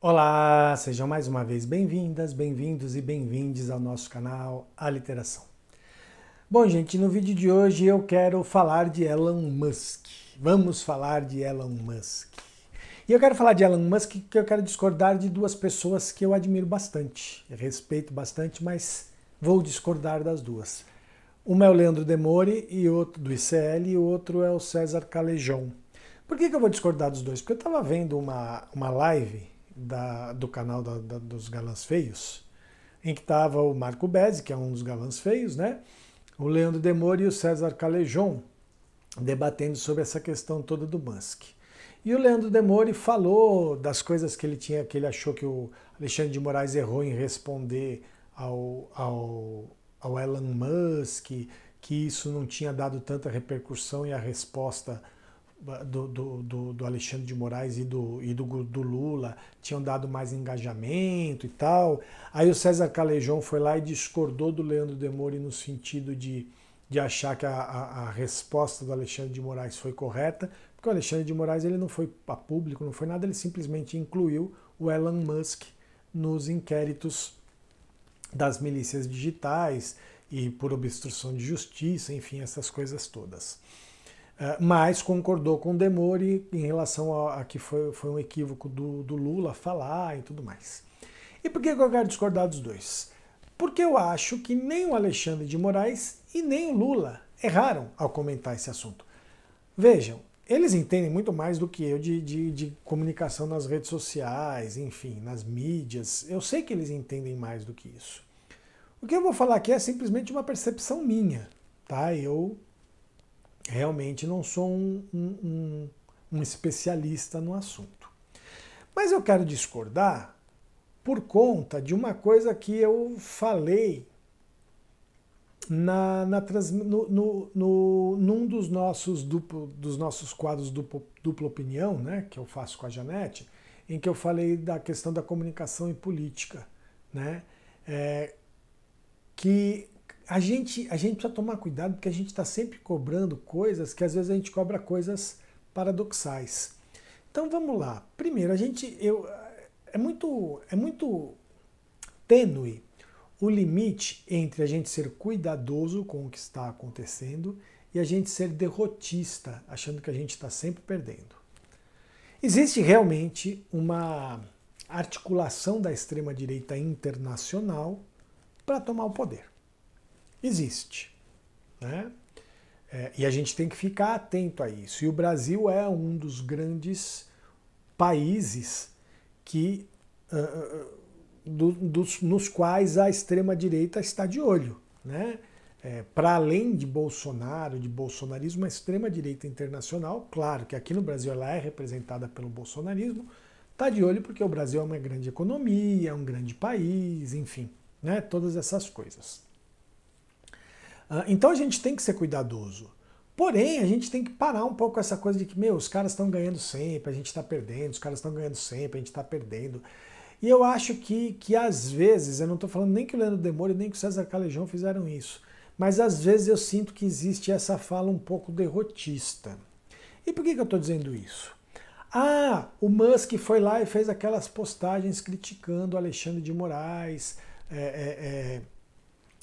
Olá, sejam mais uma vez bem-vindas, bem-vindos e bem-vindes ao nosso canal Aliteração. Bom, gente, no vídeo de hoje eu quero falar de Elon Musk. Vamos falar de Elon Musk. E eu quero falar de Elon Musk porque eu quero discordar de duas pessoas que eu admiro bastante, respeito bastante, mas vou discordar das duas. Uma é o Leandro Demore, e outro do ICL, e o outro é o César Calejón. Por que eu vou discordar dos dois? Porque eu estava vendo uma live do canal dos Galãs Feios, em que estava o Marco Bezzi, que é um dos galãs feios, né? O Leandro Demore e o César Calejón debatendo sobre essa questão toda do Musk. E o Leandro Demore falou das coisas que ele achou que o Alexandre de Moraes errou em responder ao Elon Musk, que isso não tinha dado tanta repercussão e a resposta do Alexandre de Moraes e do Lula tinham dado mais engajamento e tal. Aí o César Calejón foi lá e discordou do Leandro Demore no sentido de achar que a resposta do Alexandre de Moraes foi correta, porque o Alexandre de Moraes ele não foi a público, não foi nada, ele simplesmente incluiu o Elon Musk nos inquéritos das milícias digitais e por obstrução de justiça, enfim, essas coisas todas. Mas concordou com o Demore em relação a que foi um equívoco do Lula falar e tudo mais. E por que eu quero discordar dos dois? Porque eu acho que nem o Alexandre de Moraes e nem o Lula erraram ao comentar esse assunto. Vejam, eles entendem muito mais do que eu de comunicação nas redes sociais, enfim, nas mídias. Eu sei que eles entendem mais do que isso. O que eu vou falar aqui é simplesmente uma percepção minha, tá? Eu realmente não sou um especialista no assunto. Mas eu quero discordar por conta de uma coisa que eu falei num dos nossos quadros dupla opinião, né, que eu faço com a Janete, em que eu falei da questão da comunicação e política, né, que a gente precisa tomar cuidado porque a gente está sempre cobrando coisas que às vezes a gente cobra coisas paradoxais. Então vamos lá. Primeiro, é muito tênue o limite entre a gente ser cuidadoso com o que está acontecendo e a gente ser derrotista, achando que a gente está sempre perdendo. Existe realmente uma articulação da extrema-direita internacional para tomar o poder. Existe, né? E a gente tem que ficar atento a isso. E o Brasil é um dos grandes países que, nos quais a extrema-direita está de olho, né? Para além de Bolsonaro, de bolsonarismo, a extrema-direita internacional, claro que aqui no Brasil ela é representada pelo bolsonarismo, está de olho porque o Brasil é uma grande economia, é um grande país, enfim, né? Todas essas coisas. Então a gente tem que ser cuidadoso. Porém, a gente tem que parar um pouco essa coisa de que, os caras estão ganhando sempre, a gente está perdendo, os caras estão ganhando sempre, a gente está perdendo. E eu acho que às vezes, eu não estou falando nem que o Leandro Demore nem que o César Calejón fizeram isso, mas às vezes eu sinto que existe essa fala um pouco derrotista. E por que eu estou dizendo isso? O Musk foi lá e fez aquelas postagens criticando o Alexandre de Moraes,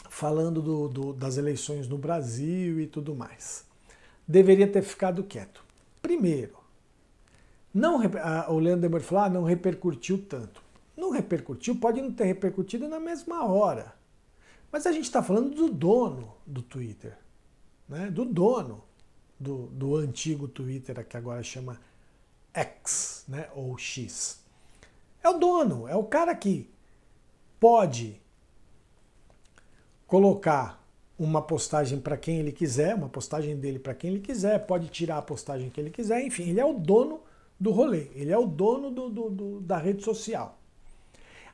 falando das eleições no Brasil e tudo mais. Deveria ter ficado quieto. Primeiro, o Leandro Demore falou, não repercutiu tanto. Não repercutiu, pode não ter repercutido na mesma hora. Mas a gente está falando do dono do Twitter, né? Do dono do antigo Twitter, que agora chama X, né? Ou X. É o dono, é o cara que pode colocar uma postagem para quem ele quiser, uma postagem dele para quem ele quiser, pode tirar a postagem que ele quiser, enfim, ele é o dono do rolê, ele é o dono da rede social.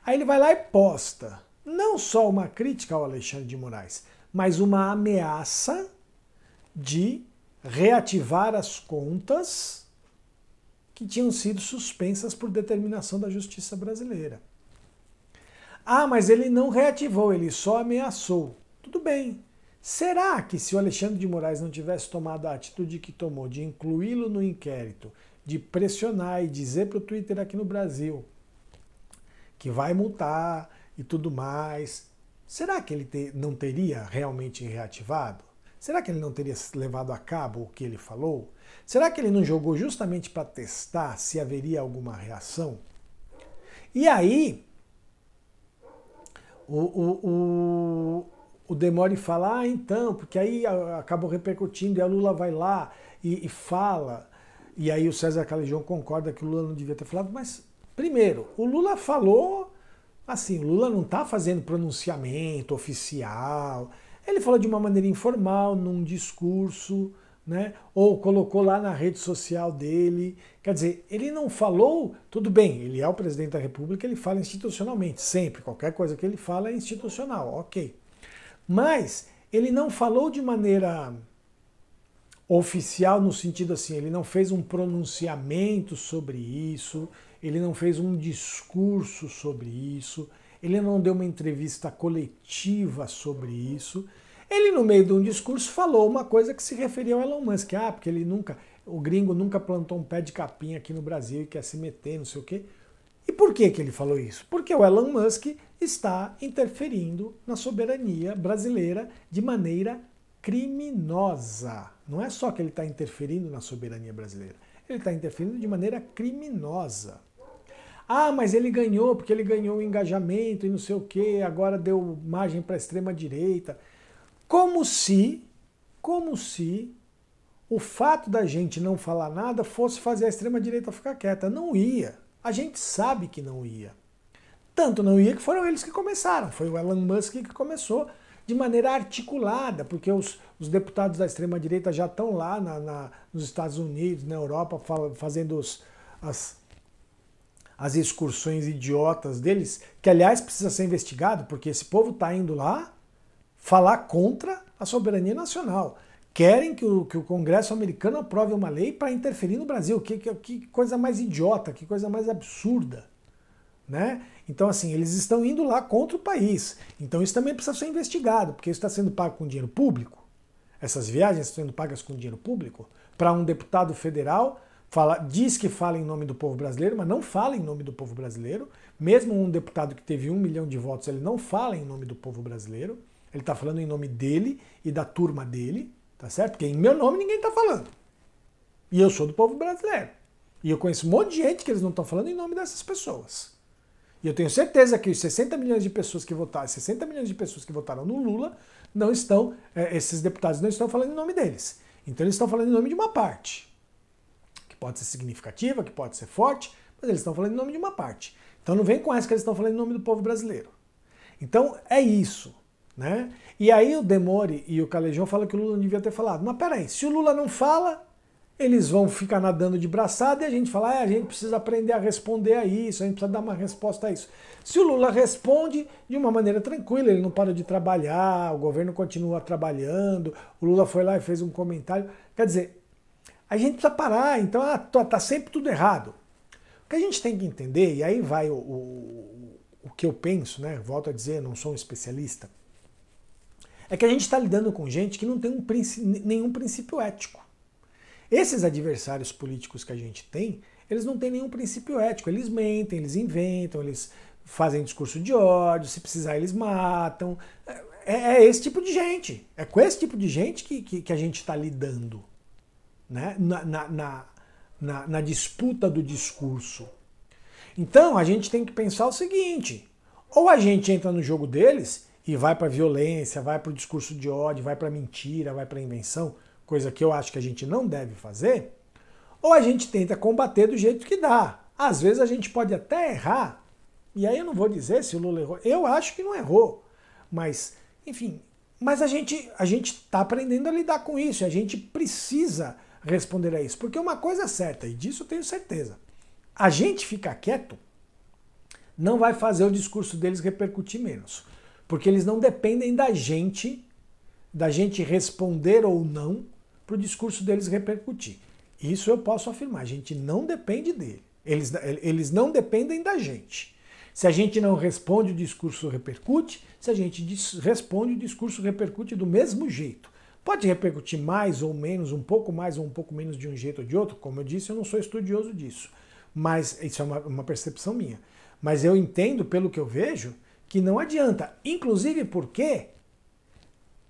Aí ele vai lá e posta não só uma crítica ao Alexandre de Moraes, mas uma ameaça de reativar as contas que tinham sido suspensas por determinação da justiça brasileira. Mas ele não reativou, ele só ameaçou. Tudo bem. Será que se o Alexandre de Moraes não tivesse tomado a atitude que tomou de incluí-lo no inquérito, de pressionar e dizer para o Twitter aqui no Brasil que vai multar e tudo mais, será que ele não teria realmente reativado? Será que ele não teria levado a cabo o que ele falou? Será que ele não jogou justamente para testar se haveria alguma reação? E aí, o Demore fala, então, porque aí acabou repercutindo e a Lula vai lá e fala, e aí o César Calejão concorda que o Lula não devia ter falado, mas, primeiro, o Lula falou, assim, o Lula não está fazendo pronunciamento oficial, ele falou de uma maneira informal, num discurso, né? Ou colocou lá na rede social dele. Quer dizer, ele não falou, tudo bem, ele é o presidente da República, ele fala institucionalmente, sempre, qualquer coisa que ele fala é institucional, ok. Mas ele não falou de maneira oficial no sentido assim, ele não fez um pronunciamento sobre isso, ele não fez um discurso sobre isso, ele não deu uma entrevista coletiva sobre isso. Ele, no meio de um discurso, falou uma coisa que se referia ao Elon Musk. Ah, porque o gringo nunca plantou um pé de capim aqui no Brasil e quer se meter, não sei o quê. E por que ele falou isso? Porque o Elon Musk está interferindo na soberania brasileira de maneira criminosa. Não é só que ele está interferindo na soberania brasileira, ele está interferindo de maneira criminosa. Ah, mas ele ganhou porque ele ganhou o engajamento e não sei o quê, agora deu margem para a extrema-direita. Como se o fato da gente não falar nada fosse fazer a extrema-direita ficar quieta. Não ia. A gente sabe que não ia. Tanto não ia que foram eles que começaram. Foi o Elon Musk que começou de maneira articulada, porque os deputados da extrema-direita já estão lá nos Estados Unidos, na Europa, fazendo as excursões idiotas deles, que aliás precisa ser investigado, porque esse povo está indo lá falar contra a soberania nacional. Querem que o Congresso americano aprove uma lei para interferir no Brasil. Que coisa mais idiota, que coisa mais absurda. Né? Então, assim, eles estão indo lá contra o país. Então isso também precisa ser investigado, porque isso está sendo pago com dinheiro público. Essas viagens estão sendo pagas com dinheiro público para um deputado federal diz que fala em nome do povo brasileiro, mas não fala em nome do povo brasileiro. Mesmo um deputado que teve 1 milhão de votos, ele não fala em nome do povo brasileiro. Ele está falando em nome dele e da turma dele, tá certo? Porque em meu nome ninguém está falando. E eu sou do povo brasileiro. E eu conheço um monte de gente que eles não estão falando em nome dessas pessoas. E eu tenho certeza que os 60 milhões de pessoas que votaram no Lula, não estão, esses deputados não estão falando em nome deles. Então eles estão falando em nome de uma parte. Que pode ser significativa, que pode ser forte, mas eles estão falando em nome de uma parte. Então não vem com essa que eles estão falando em nome do povo brasileiro. Então é isso. Né? E aí o Demore e o Calejão falam que o Lula não devia ter falado. Mas peraí, se o Lula não fala, eles vão ficar nadando de braçada e a gente fala, a gente precisa aprender a responder a isso, a gente precisa dar uma resposta a isso. Se o Lula responde de uma maneira tranquila, ele não para de trabalhar, o governo continua trabalhando, o Lula foi lá e fez um comentário. Quer dizer, a gente precisa parar, então tá sempre tudo errado. O que a gente tem que entender, e aí vai o que eu penso, né? Volto a dizer, não sou um especialista, é que a gente está lidando com gente que não tem nenhum princípio ético. Esses adversários políticos que a gente tem, eles não têm nenhum princípio ético. Eles mentem, eles inventam, eles fazem discurso de ódio, se precisar eles matam. É esse tipo de gente. É com esse tipo de gente que a gente está lidando, né? Na disputa do discurso. Então a gente tem que pensar o seguinte, ou a gente entra no jogo deles e vai para a violência, vai para o discurso de ódio, vai para a mentira, vai para a invenção, coisa que eu acho que a gente não deve fazer, ou a gente tenta combater do jeito que dá. Às vezes a gente pode até errar, e aí eu não vou dizer se o Lula errou, eu acho que não errou, mas, enfim, mas a gente está aprendendo a lidar com isso, e a gente precisa responder a isso, porque uma coisa é certa, e disso eu tenho certeza, a gente ficar quieto não vai fazer o discurso deles repercutir menos. Porque eles não dependem da gente responder ou não para o discurso deles repercutir. Isso eu posso afirmar, a gente não depende dele. Eles não dependem da gente. Se a gente não responde, o discurso repercute. Se a gente responde, o discurso repercute do mesmo jeito. Pode repercutir mais ou menos, um pouco mais ou um pouco menos de um jeito ou de outro. Como eu disse, eu não sou estudioso disso. Mas isso é uma percepção minha. Mas eu entendo, pelo que eu vejo, que não adianta. Inclusive porque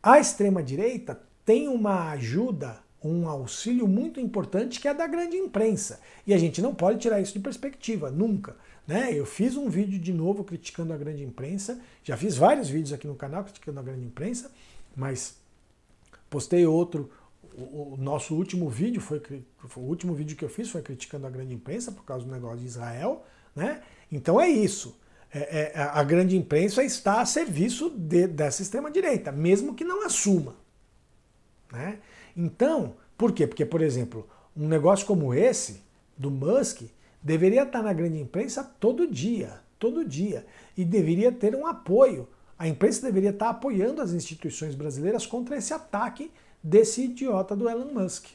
a extrema-direita tem uma ajuda, um auxílio muito importante que é da grande imprensa. E a gente não pode tirar isso de perspectiva, nunca. Né? Eu fiz um vídeo de novo criticando a grande imprensa, já fiz vários vídeos aqui no canal criticando a grande imprensa, mas postei outro, o nosso último vídeo, o último vídeo que eu fiz foi criticando a grande imprensa por causa do negócio de Israel. Né? Então é isso. A grande imprensa está a serviço dessa extrema-direita, mesmo que não assuma. Né? Então, por quê? Porque, por exemplo, um negócio como esse, do Musk, deveria estar na grande imprensa todo dia, e deveria ter um apoio. A imprensa deveria estar apoiando as instituições brasileiras contra esse ataque desse idiota do Elon Musk.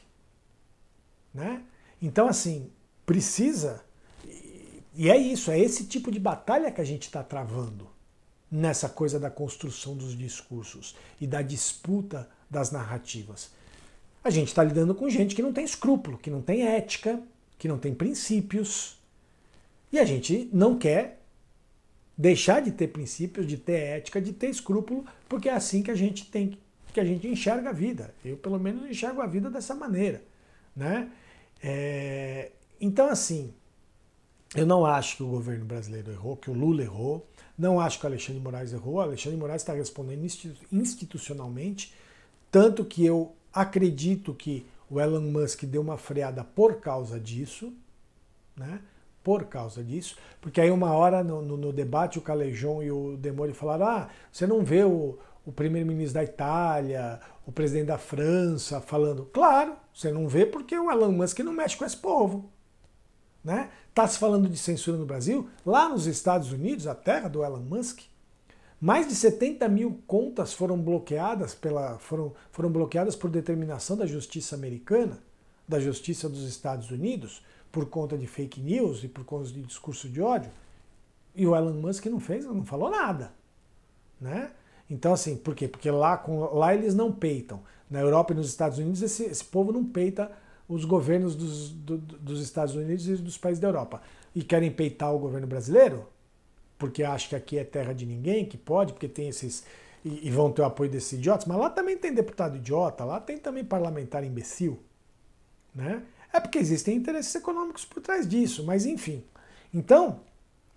Né? Então, assim, precisa... E é isso, é esse tipo de batalha que a gente está travando nessa coisa da construção dos discursos e da disputa das narrativas. A gente está lidando com gente que não tem escrúpulo, que não tem ética, que não tem princípios. E a gente não quer deixar de ter princípios, de ter ética, de ter escrúpulo, porque é assim que a gente enxerga a vida. Eu, pelo menos, enxergo a vida dessa maneira. Né? Então, assim, eu não acho que o governo brasileiro errou, que o Lula errou, não acho que o Alexandre de Moraes errou. O Alexandre de Moraes está respondendo institucionalmente, tanto que eu acredito que o Elon Musk deu uma freada por causa disso, né? Por causa disso, porque aí uma hora no debate o Calejon e o Demore falaram: você não vê o primeiro-ministro da Itália, o presidente da França falando. Claro, você não vê porque o Elon Musk não mexe com esse povo. Né? Tá se falando de censura no Brasil, lá nos Estados Unidos, a terra do Elon Musk, mais de 70 mil contas foram bloqueadas foram bloqueadas por determinação da justiça americana, da justiça dos Estados Unidos, por conta de fake news e por conta de discurso de ódio. E o Elon Musk não falou nada. Né? Então, assim, por quê? Porque lá eles não peitam. Na Europa e nos Estados Unidos, esse povo não peita os governos dos Estados Unidos e dos países da Europa. E querem peitar o governo brasileiro? Porque acham que aqui é terra de ninguém, que pode, porque tem esses... E vão ter o apoio desses idiotas. Mas lá também tem deputado idiota, lá tem também parlamentar imbecil. Né? É porque existem interesses econômicos por trás disso, mas enfim. Então,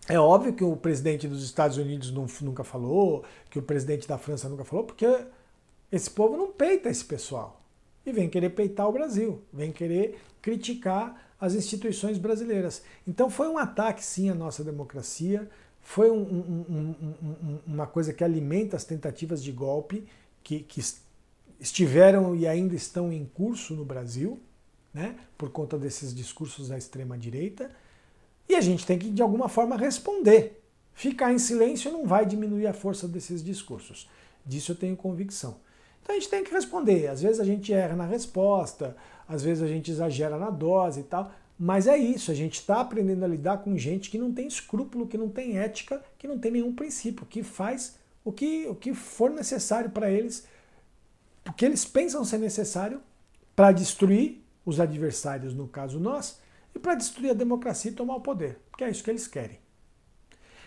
é óbvio que o presidente dos Estados Unidos nunca falou, que o presidente da França nunca falou, porque esse povo não peita esse pessoal. E vem querer peitar o Brasil, vem querer criticar as instituições brasileiras. Então foi um ataque, sim, à nossa democracia, foi uma coisa que alimenta as tentativas de golpe que estiveram e ainda estão em curso no Brasil, né, por conta desses discursos da extrema-direita, e a gente tem que, de alguma forma, responder. Ficar em silêncio não vai diminuir a força desses discursos. Disso eu tenho convicção. Então a gente tem que responder. Às vezes a gente erra na resposta, às vezes a gente exagera na dose e tal, mas é isso, a gente está aprendendo a lidar com gente que não tem escrúpulo, que não tem ética, que não tem nenhum princípio, que faz o que for necessário para eles, o que eles pensam ser necessário para destruir os adversários, no caso nós, e para destruir a democracia e tomar o poder, porque é isso que eles querem.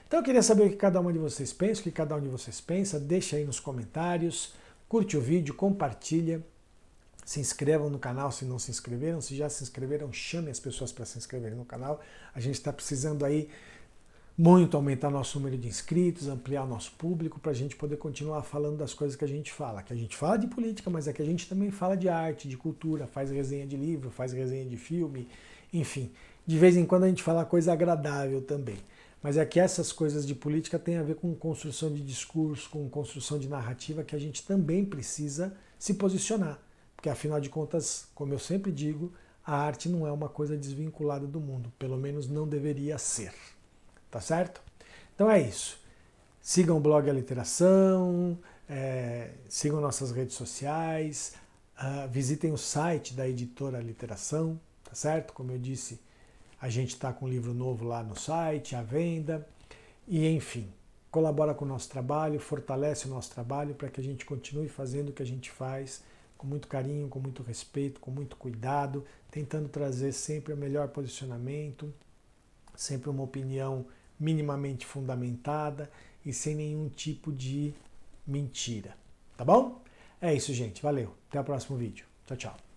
Então eu queria saber o que cada uma de vocês pensa, o que cada um de vocês pensa, deixa aí nos comentários, curte o vídeo, compartilha, se inscrevam no canal se não se inscreveram, se já se inscreveram, chame as pessoas para se inscreverem no canal. A gente está precisando aí muito aumentar nosso número de inscritos, ampliar o nosso público para a gente poder continuar falando das coisas que a gente fala. Que a gente fala de política, mas é que a gente também fala de arte, de cultura, faz resenha de livro, faz resenha de filme, enfim. De vez em quando a gente fala coisa agradável também. Mas é que essas coisas de política têm a ver com construção de discurso, com construção de narrativa, que a gente também precisa se posicionar. Porque, afinal de contas, como eu sempre digo, a arte não é uma coisa desvinculada do mundo. Pelo menos não deveria ser. Tá certo? Então é isso. Sigam o blog Aliteração, sigam nossas redes sociais, visitem o site da editora Aliteração, tá certo? Como eu disse, a gente está com um livro novo lá no site, à venda. e enfim, colabora com o nosso trabalho, fortalece o nosso trabalho para que a gente continue fazendo o que a gente faz com muito carinho, com muito respeito, com muito cuidado, tentando trazer sempre o melhor posicionamento, sempre uma opinião minimamente fundamentada e sem nenhum tipo de mentira. Tá bom? É isso, gente. Valeu. Até o próximo vídeo. Tchau, tchau.